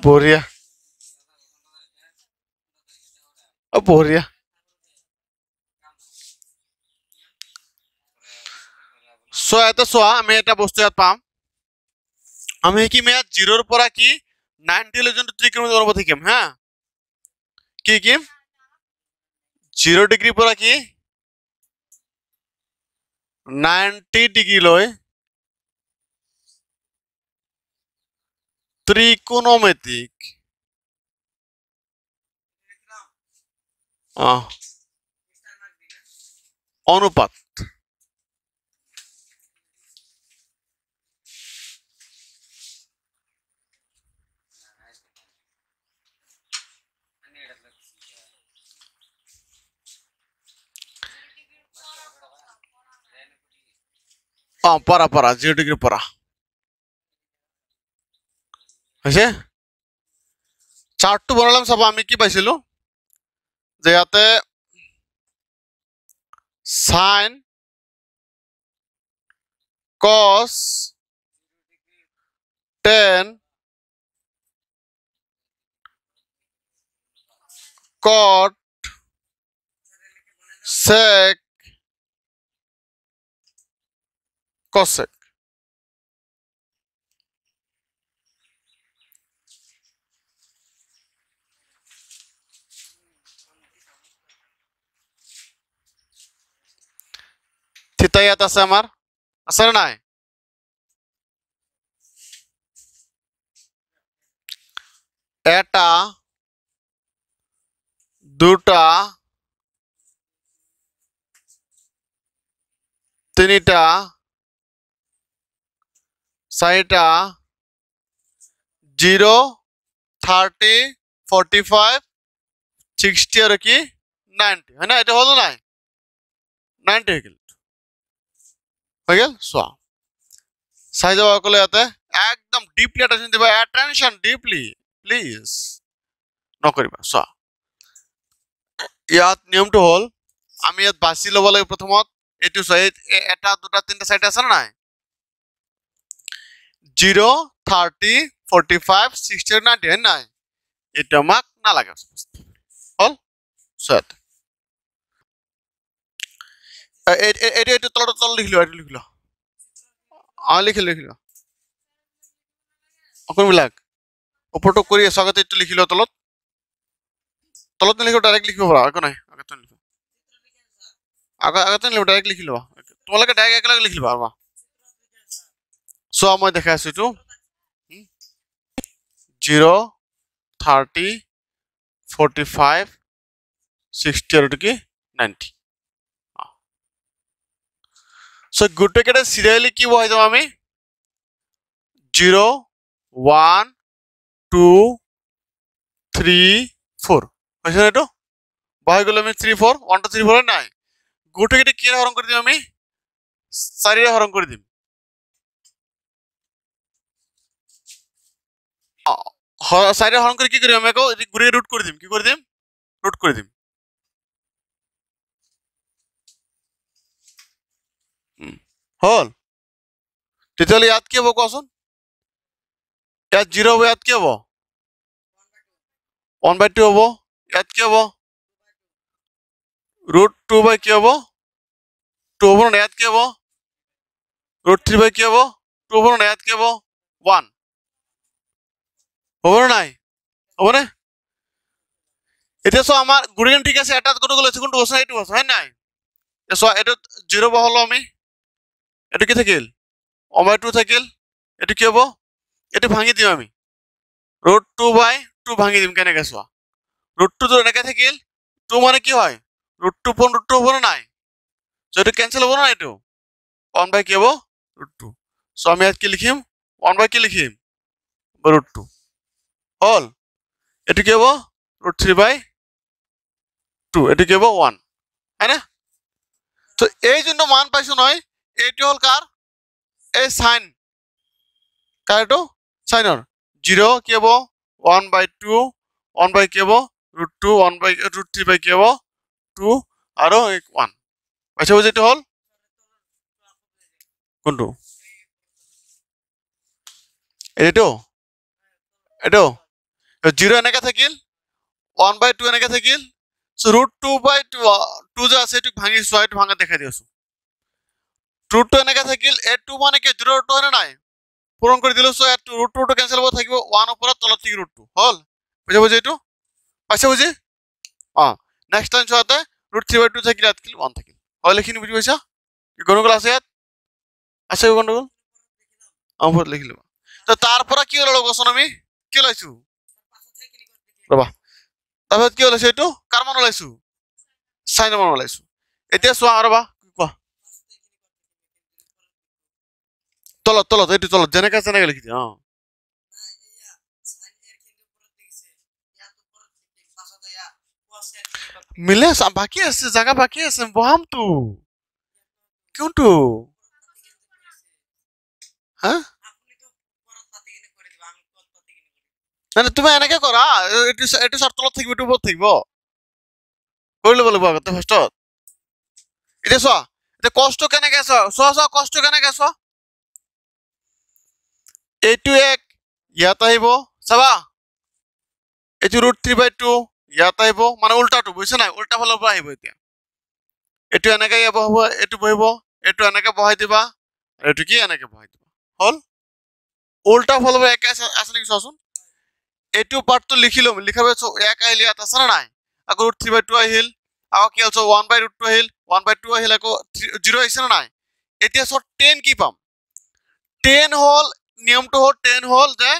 বঢ়িয়া বঢ়িয়া চোৱা এটা চোৱা আমি এটা বস্তু ইয়াত পাম আমি শিকিম ইয়াত 0 ৰ পৰা কি 90 লৈ যোনটো ত্ৰিকোণমিতি বনাব শিকিম হা কি শিকিম 0 ডিগ্ৰী পৰা কি 90 ডিগ্ৰী লৈ ত্ৰিকোণমিতিক অনুপাত para para 0 ডিগ্ৰী পৰা হৈছে চাৰ্টটো বনালাম চাবা আমি কি পাইছিলো যে ইয়াতে sin cos tan cot sec cosec থিতা ইয়াত আছে আমাৰ আছে নাই এটা দুটা তিনিটা চাৰিটা 0 30 45 60 আৰু কি 90 হয় না এটা হলো নাই 90 হৈ গেল চোৱা চাই যাবা অকলে ইয়াতে একদম ডিপলি অ্যাটেনশন দিবা অ্যাটেনশন ডিপলি প্লিজ নকৰিবা চোৱা ইয়াত নিয়মটো হল আমি ইয়াত বাছি ল'ব লাগে প্ৰথমত এইটো এটা দুটা তিনটা চাৰিটা আছে নাই 0 30 45 60 90 হয় নাই এটা আমাক নালাগে হল সত এটা তল লিখলো এটা লিখলো লিখিলো অকণবিলাক ওপৰটো কৰি আছো আগতে এইটো লিখিলো তলত নিলিখো ডাইৰেক্ট লিখিব পাৰা একো নাই আগতে লিখো আগতে নিলিখো ডাইৰেক্ট লিখি লোৱা তোমালোকে ডাইৰেক্ট একেলগে লিখি লোৱা আৰু চোৱা মই দেখাই আছো এইটো 0 30 45 60 আৰু কি 90 সো গোটেইকেইটা সিৰিয়ালি কি বহাই যাম আমি 0 1 2 3 4 হৈছে এইটো বহাই গ'লে আমি 3 4 1 2 3 4 নাই গোটেইকেইটা কি হৰণ কৰি দিম আমি 4 হৰণ কৰি দিম 4 হৰণ কৰি কি কৰিম আমি আকৌ ঘূৰি ৰুট কৰি দিম কি কৰি দিম ৰুট কৰি দিম হল তেতিয়াহ'লে ইয়াত কি হ'ব কোৱাচোন ইয়াত 0 হ'ব ইয়াত কি হ'ব 1/2 হ'ব ইয়াত কি হ'ব √2 কি হ'ব 2 হ'ব না ইয়াত কি হ'ব √3 কি হ'ব 2 হ'ব না ইয়াত কি হ'ব 1 হ'ব নাই হ'ব নে এতিয়া সো আমাৰ গুৰিন ঠিক আছে এটা কোনটো গলে কোনটো আছে এইটো আছে হয় নাই সো এটা 0 বহলো আমি এটা কি থাকিল 1/2 থাকিল এটা কি হ'ব এটা ভাঙি দিম আমি √2/2 ভাঙি দিম কেনেকৈ চোৱা √2 তো এনেকৈ থাকিল 2 মানে কি হয় √2 পন √2 হ'ব নাই সো এটা কেনসেল হ'ব না এইটো 1 কি হ'ব √2 সো আমি ইয়াত কি লিখিম 1 কি লিখিম √2 হল এটা কি হ'ব √3/2 এটা কি হ'ব 1 হয় না তো এই যোনটো মান পাইছো নহয় এইটো হল কার এই সাইন কারটো সাইনৰ 0 কি হ'ব 1/2 1 কি হ'ব √2 √3 কি হ'ব 2 আৰু 1 পাইছো যেটো হল কোনটো এইটো 0 এনেকে থাকিল 1/2 এনেকে থাকিল সো √2/2 যে আছে এটু ভাঙি চোৱা এটু ভাঙা দেখাই দিছো √2 এনেকে থাকিল a2 মানে কি 0 √2 নাই পূরণ করে দিলো সো √2 ক্যান্সেল হবে থাকিব 1 উপর তলত থেকে √2 হল বুঝে এটু পাইছে বুঝি নেক্সট টাইম চোৱাতে √3/2 থাকিল ইয়াত কিল 1 থাকিল হল এখিনি বুঝি পাইছা কি গণগোল আছে ইয়াত আছে গণগোল আমফত লিখিলো তো তারপর কি হলো কোশ্চেন আমি কি লাইছো রবা তারপর কি হলো সেটু কার মান লাইছো সাইনের মান লাইছো এতিয়া চোৱা ৰবা কোৱা তলত এটু তলত যেনেকে লিখি দিয়া মিলে বাকি আছে জায়গা বাকি আছে বহাম তো কোনটো হ্যাঁ মানে তুমি এনেকে কৰা এটু সৰ তলত থাকিব এটু উপৰ থাকিব কৰি লব লাগিব আগতে ফাৰ্স্টত এতিয়া চোৱা এতিয়া কষ্ট কেনেকে চোৱা কষ্ট কেনেকে চোৱা এইটো এক ইয়াত আহিব চাবা এইটো √3/2 ইয়াত আহিব মানে উল্টাটো বুঝছ নাই উল্টা ফালৰ পৰা আহিব এতিয়া এইটো এনেকে ইয়াব হ'ব এইটো বহিব এইটো এনেকে বহাই দিবা এইটো কি এনেকে বহাই দিবা হল উল্টা ফালৰ পৰা একে আছে নেকি চোৱাচোন এইটো পাৰ্টটো লিখি লম লিখাবে এক আহিল ইয়াত আছে না নাই আকৌ √3/2 আহিল আকৌ কি হল 1/√2 আহিল 1/2 আহিল আকৌ 0 আহিছে না নাই এতিয়া সব 10 কি পাম 10 হল নিয়মটো হল 10 হল যে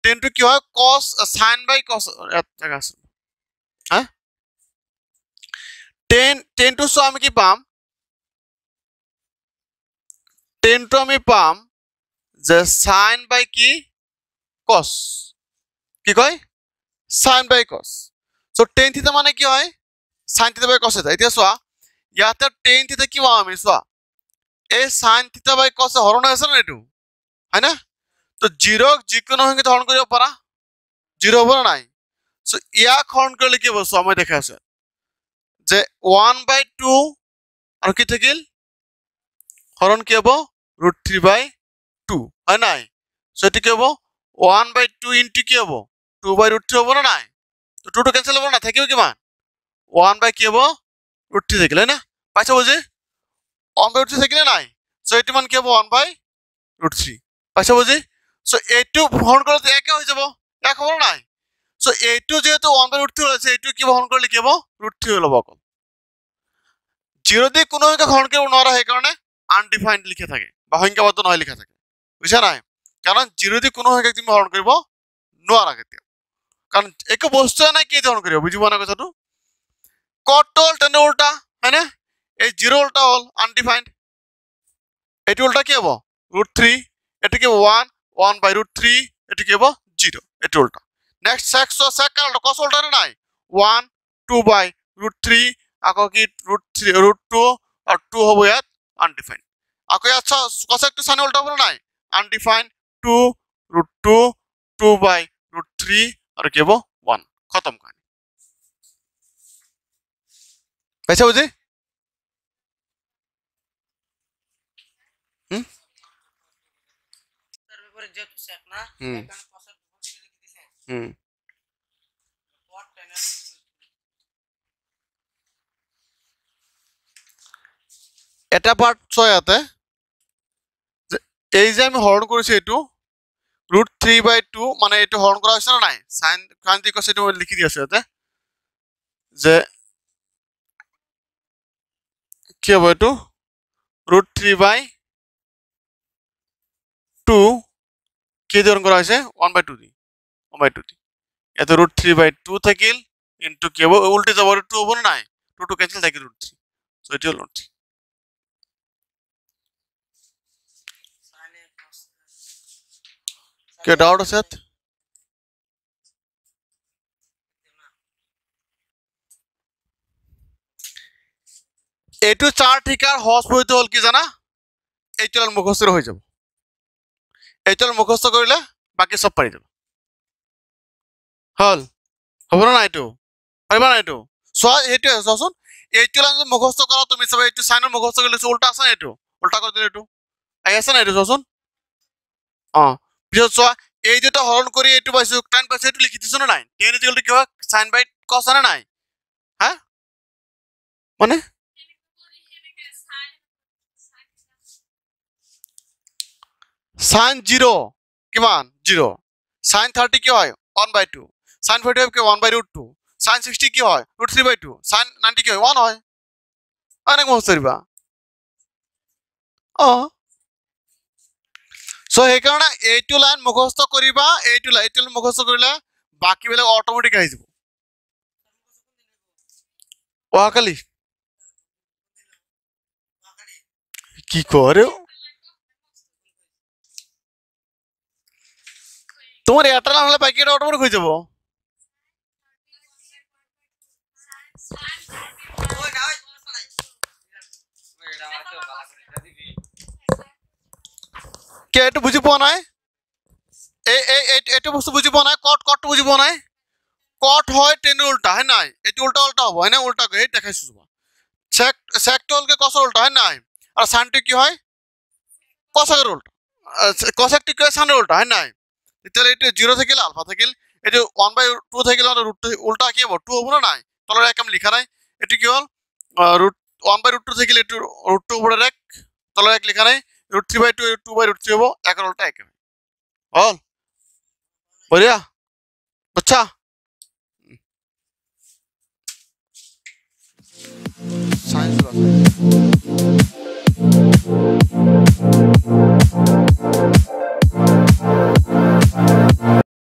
10 টো কি হয় cos sin by cos জায়গা আছে হ্যাঁ 10 টো সো আমি কি পাম 10 টো আমি পাম যে sin by কি cos কি কয় sin by cos সো 10 থিটা মানে কি হয় sin থিটা বাই cos থিটা এতিয়া চোৱা ইয়াতে 10 থিটা কি পাম আমি চোৱা এই sin থিটা বাই cos হৰণ আছে না এটু হয় না তো 0 যিকোনো সংখ্যা হৰণ কৰিব পাৰা 0 হ'ব নাই সো ইয়াক হৰণ কৰিলে কি হ'ব সো আমি দেখা আছে যে 1/2 আৰু কি থাকিল হরণ কি হ'ব √3/2 হয় নাই সো এটি কি হ'ব 1/2 ইনটু কি হ'ব 2/√3 হ'ব না নাই তো 2 টো ক্যান্সেল হ'ব না থাকিব কিমান 1 কি হ'ব √3 থাকিল হয় না পাইছা বুঝি 1/√3 থাকিলে নাই সো এটি মান কি হ'ব 1/√3 পাইছা বুঝি সো এইটো হরণ করলে একে হয়ে যাব এক হবো নাই সো এইটো যেহেতু 1/√3 হয়েছে এইটো কি হরণ করলে কি হবো √3 হলো অকল 0 দিয়ে কোনো সংখ্যা হরণ করব নোৱাৰা সেই কাৰণে আনডিফাইন্ড লিখে থাকে বা সংখ্যাবদ্ধ নহয় লিখা থাকে বুঝা নাই কারণ 0 দিয়ে কোনো সংখ্যা তুমি হরণ কৰিব নোৱাৰা কেতিয়া কাৰণ একো বস্তু নাই কি হৰণ কৰিব বুঝিব না কথাটো কটল তেনে উল্টা হয় না এই 0 উল্টা হল আনডিফাইন্ড এইটো উল্টা কি হবো √3 এটা কি 1/√3 এটা কি হবো 0 এটা উল্টা নেক্সট সেক কারণ cos উল্টা নাই 1 2/√3 আকৌ কি √2 আর 2 হবো ইয়াত আনডিফাইন্ড আকৌ আচ্ছা cos একটু sin উল্টা হবো নাই আনডিফাইন্ড 2 √2 2/√3 আর কি হবো 1 খতম কাহিনী পাইছা বুঝি এটা পার্ট ছয়াতে এই যে আমি হরণ করেছি এটু √3/2 মানে এটু হরণ করা হয়েছে না নাই সাইন কান্তি কস এটু লিখি দিয়েছে এতে যে কি হবে এটু √3/2 কি দিয়ে হরণ করা হয়েছে 1/2 দিয়ে 1/2 দিয়ে এতে √3/2 থাকিল ইনটু কি হবে উল্টে যাব 2 হবে না নাই 2 ক্যান্সেল থাকিল √3 সো এটি হলো √3 क्या डाउट है सर एटू चार ঠিকার হস বইতে হল কি জানা এইটাল মুখস্থ হয়ে যাব এইটাল মুখস্থ করিলে বাকি সব পারি যাব হল হবে না এটু পারিবা না এটু সো এটু সসুন এইটাল যদি মুখস্থ করো তুমি সব এটু সাইনের মুখস্থ করলে উল্টা আছে না এটু উল্টা করে দিলে এটু আই আছে না এটু সসুন পিছত চোৱা এই দুটা হরণ করে এইটো পাইছো tan পাইছো এইটো লিখি দিছো না নাই tan ইকুয়াল টু কি হয় sin বাই cos না নাই হ্যাঁ মানে sin 0 কিমান 0 sin 30 কি হয় 1/2 sin 45 কি 1/√2 sin 60 কি হয় √3/2 sin 90 কি হয় 1 হয় অনেক মুখস্থ করিবা সো সেইকাৰণে এইটো লাইন মুখস্থ কৰিবা এইটো মুখস্থ কৰিলে বাকি বেলেগ অটোমেটিক আহি যাব অহাকালি কি কৰে তোমার এটা না হলে বাকি এটা অটোমেটিক হয়ে যাব কে এটা বুঝি পোৱা নাই এইটো বস্তু বুঝি পোৱা নাই কটটো বুঝি পোৱা নাই কট হয় টেনৰ উল্টা হয় নাই এইটো উল্টা উল্টা হ'ব হয় না উল্টা এই দেখাইছো সেকটো হলকে কসৰ উল্টা হয় নাই আৰু সাইনটো কি হয় কসেকৰ উল্টা কসেকটো কি হয় সাইনৰ উল্টা হয় নাই তেতিয়াহ'লে এইটো 0 থাকিল আলফা থাকিল এইটো 1/2 থাকিল উল্টা কি হ'ব 2 হ'ব না নাই তলৰ এক আমি লিখা নাই এইটো কি হ'ল 1/√2 থাকিল এইটো √2 ওপৰৰ এক তলৰ এক লিখা নাই √3/2 2/√3 হ'ব একৰ উল্টা এক হ'ল বঢ়িয়া আচ্ছা সাইন্স